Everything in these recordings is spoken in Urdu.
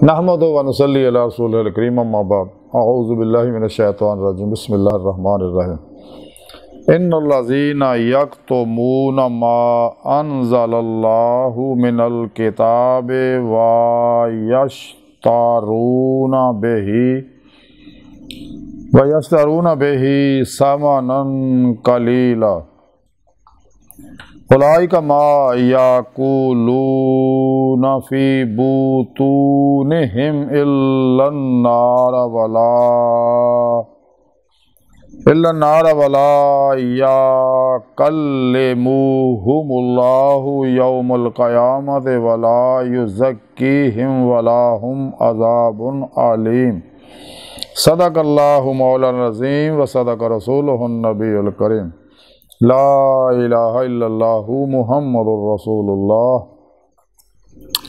نحمد و نصلی علی رسول الکریم اما بعد اعوذ باللہ من الشیطان الرجیم بسم اللہ الرحمن الرحیم ان الذین یکتمون ما انزل اللہ من الکتاب ویشترون بہ ثمنا قلیلا اولئک ما یاکلون فی بطونہم الا النار ولا یکلمہم اللہ یوم القیامۃ ولا یزکیہم ولا هم عذاب علیم صدق اللہ مولانا العظیم وصدق رسولہ النبی الکریم لا الہ الا اللہ محمد الرسول اللہ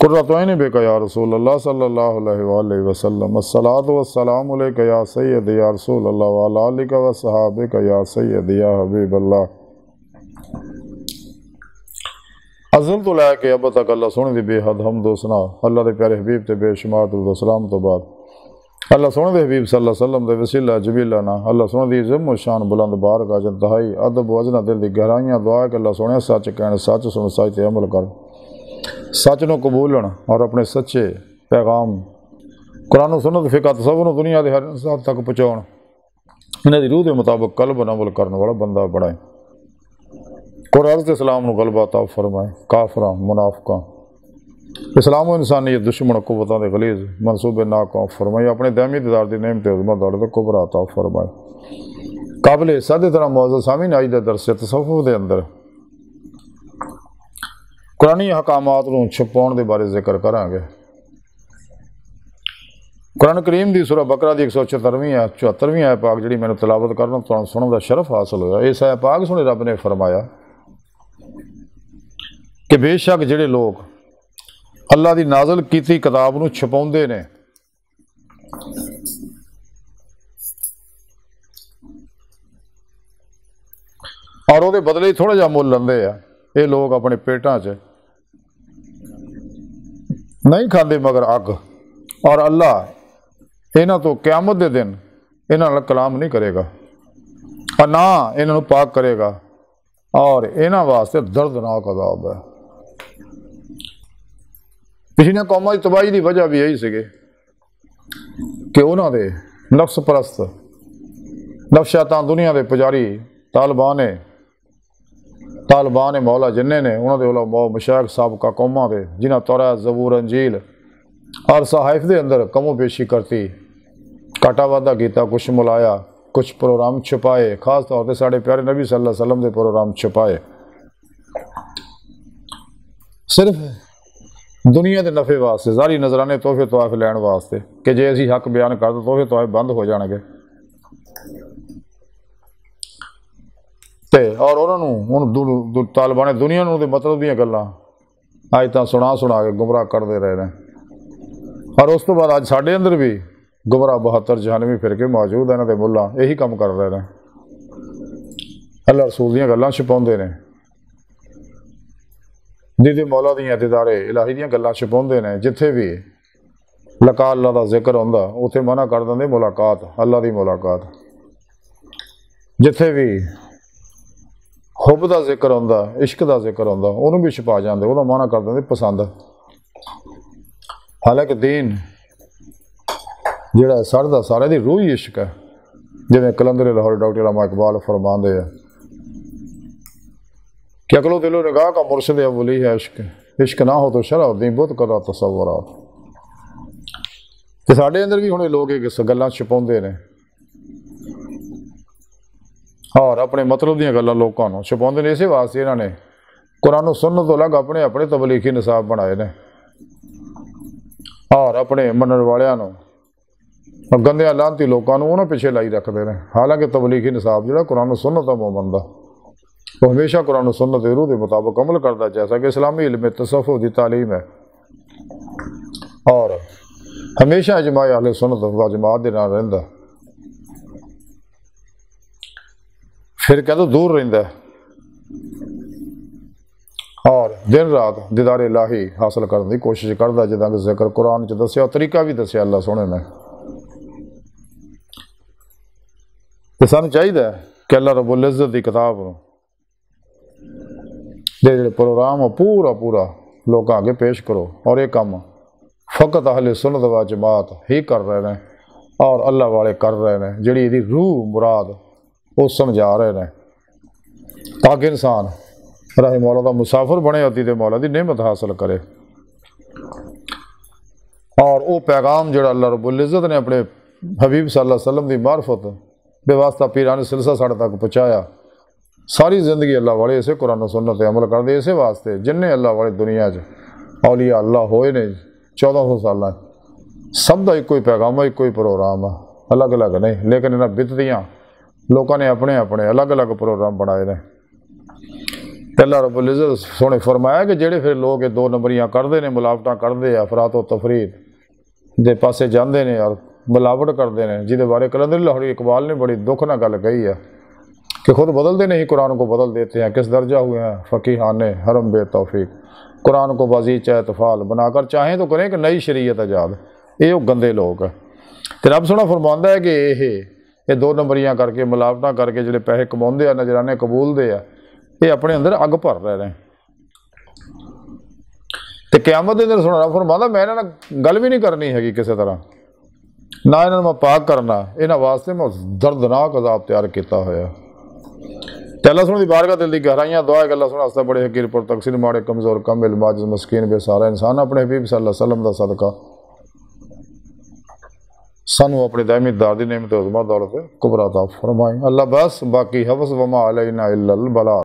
قرۃ عین بک یا رسول اللہ صلی اللہ علیہ وآلہ وسلم الصلاۃ والسلام علیک یا سیدی یا رسول اللہ وعلی آلک وصحابک یا سیدی یا حبیب اللہ ازل تو لے کے اب تک اللہ سونے دی بے حد حمد و ثنا اللہ دے پیارے حبیب تے بے شمار درود و سلام تو بعد اللہ سونے دے حبیب صلی اللہ علیہ وسلم دے وسیلہ جبیلہ نا اللہ سونے دی عظم و شان بلند بارگاہ انتہائی ادب و وزن دل دی گہرائیاں دعا ہے کہ اللہ سونے سچ کہنے سچ سن سچ تے عمل کر سچ نو قبولن اور اپنے سچے پیغام قرآن و سنت فقہ تصور و دنیا دے ہر انسان تک پہنچاؤن انہیں دی روح دے مطابق قلب و عمل کرنے والا بندہ بڑھائیں قرآن سے اسلام نو غلبہ عطا فرمائیں کافراں منافقاں اسلام و انسانیت دشمن قوتاں دے غلیظ منصوبے ناکام فرمائی اپنے دائمی دیدار دی نعمت عظمت دولت کبریٰ عطا فرمائی قابل صد طرح معزز سامعین آج دے درس تصوف دے اندر قرآنی حکامات نو چھپاؤن دے بارے ذکر کریں گے قرآن کریم دی سورہ بقرہ دی 174ویں آیت پاک جڑی میں نے تلاوت کرنا تو سنن دا شرف حاصل ہوا اس آیت پاک سنے رب نے فرمایا کہ بے شک جڑے لوگ اللہ دی نازل کیتی کتاب نو چھپاؤندے نے اور وہ بدلے تھوڑا جا مول لیندے ہیں یہ لوگ اپنے پیٹاں چ نہیں کھاندے مگر اگ اور اللہ انہاں تو قیامت دے دن انہاں نال کلام نہیں کرے گا اور نہ انہاں نو پاک کرے گا اور انہاں واسطے دردناک عذاب ہے پچھلیاں قوماں دی تباہی دی وجہ بھی یہی سکے کہ انہاں دے نفس پرست نفس شیطان دنیا دے پجاری طالبان مولا جننے نے انہاں دے علماء مشائخ سابقہ قوماں دے جنہاں تورات زبور انجیل اور صحائف دے اندر کم و بیشی کرتی کاٹا وعدہ کیتا کچھ ملایا کچھ پروگرام چھپائے خاص طور پہ ساڑھے پیارے نبی صلی اللہ علیہ وسلم دے پروگرام چھپائے صرف دنیا دے نفع واسطے ظاہری نظرانے تحفے طوائف لین واسطے کہ جے اسی حق بیان کر دو تحفے طوائف بند ہو جان گے اور انہوں طالبان دنیا نو دے مطلب دیاں گلاں آیتاں سنا کے گمراہ کردے رہے ہیں اور اس تو بعد آج ساڈے اندر بھی گمراہ 72 جہانوی فرقے موجود ہیں تے ملا یہی کام کر رہے ہیں اللہ رسول دیاں گلاں چھپاؤندے نے دیدے مولا دیاں دیدارے الہی دیاں گلاں چھپاؤندے نے جتھے بھی لقاء اللہ دا ذکر ہوندا اوتھے منع کر دیندے ملاقات اللہ دی ملاقات جتھے بھی حب دا ذکر ہوندا عشق دا ذکر ہوندا انہوں بھی چھپا جاندے وہ منع کر دیندے پسند حالانکہ دین جڑا سر دا سارے دی روح ہی عشق ہے جویں کلندر لاہور ڈاکٹر علامہ اقبال فرماندے ہیں کہ عقل و دل و نگاہ کا مرشد اولی ہے عشق عشق نہ ہو تو شرع دین بہت قدر تصورات تے ساڈے اندر بھی ہن لوگ گلاں چھپاؤندے نے اور اپنے مطلب دیاں گلاں لوکاں نوں چھپاؤندے نے اسی واسطے انہاں نے قرآن و سنت تو الگ اپنے تبلیغی نصاب بنائے نے اور اپنے منن والیاں نوں گندیاں لانتی لوکاں نوں انہاں پیچھے لائی رکھدے نے حالانکہ تبلیغی نصاب جڑا قرآن و سنت دا مومن دا وہ ہمیشہ قرآن و سنت روح کے مطابق عمل کرتا جیسا کہ اسلامی علم تصوف دی تعلیم ہے اور ہمیشہ اجماع اہل سنت و جماعت دے نال رہندا پھر کہہ دو دور رہندا اور دن رات دیدار الہی حاصل کرنے کی کوشش کرتا، جدا کہ ذکر قرآن چ دسیا، طریقہ بھی دسیا اللہ سونے نے۔ تو سانو چاہیے کہ اللہ رب العزت کی کتاب دے جڑے پروگرام پورا لوگوں آگے پیش کرو، اور یہ کام فقط اہل سنت و جماعت ہی کر رہے ہیں اور اللہ والے کر رہے ہیں، جڑی یہ روح مراد وہ سمجھا رہے ہیں، تاکہ انسان راہ مولا دا مسافر بنے، عتیق مولا دی نعمت حاصل کرے۔ اور وہ پیغام جڑا اللہ رب العزت نے اپنے حبیب صلی اللہ علیہ وسلم دی معرفت بے واسطہ پیران سلسلہ ساڑھے تک پہنچایا، ساری زندگی اللہ والے اسے قرآن و سنت عمل کر دے، اسے واسطے جن اللہ والے دنیا اولیاء اللہ ہوئے نے 1400 سالہ سب دا ایک کوئی پیغام ہے، ایک کوئی پروگرام ہے، الگ الگ نہیں، لیکن انہاں بدعتیاں لوگوں نے اپنے الگ الگ پروگرام بنائے نے۔ اللہ رب العزت سونے فرمایا کہ جڑے پھر لوگ دو نمبریاں کرتے ہیں، ملاوٹاں کرتے ہیں، افراط و تفرید دے پاسے جاندے نے اور ملاوٹ کرتے ہیں، جہدے بارے کلندر لاہوری اقبال نے بڑی دکھ نہ گل کہی ہے کہ خود بدلتے نہیں، قرآن کو بدل دیتے ہیں، کس درجہ ہوئے ہیں فقیہان حرم بے توفیق، قرآن کو بازی چاہے تفال بنا کر چاہیں تو کریں کہ نئی شریعت ایجاد، یہ گندے لوگ ہیں۔ تو رب سونا فرماندا ہے کہ یہ دو نمبریاں کر کے ملاوٹاں کر کے جڑے پیسے کماؤندے ہیں، نذرانے قبول دے ہیں، یہ اپنے اندر اگ بھر رہے ہیں۔ تو قیامت کے اندر سونا رب فرماندا میں انہاں نال گل بھی نہیں کرنی ہے کسی طرح، نہ انہاں میں پاک کرنا، انہاں واسطے میں دردناک عذاب تیار کیتا ہوا۔ تے اللہ سونے دی بارگاہ دل دی گہرائیاں دعا ہے کہ اللہ سونا واسطے بڑے حقیر پر تقصیر ماڑے کمزور کم علم عاجز مسکین بے سارا انسان اپنے حبیب صلی اللہ علیہ وسلم دا صدقہ سانو اپنی دائمی دار دی نعمت عظمہ دولت کبریٰ عطا فرمائیں۔ اللہ بس باقی حفظ وما علینا الا البلاغ۔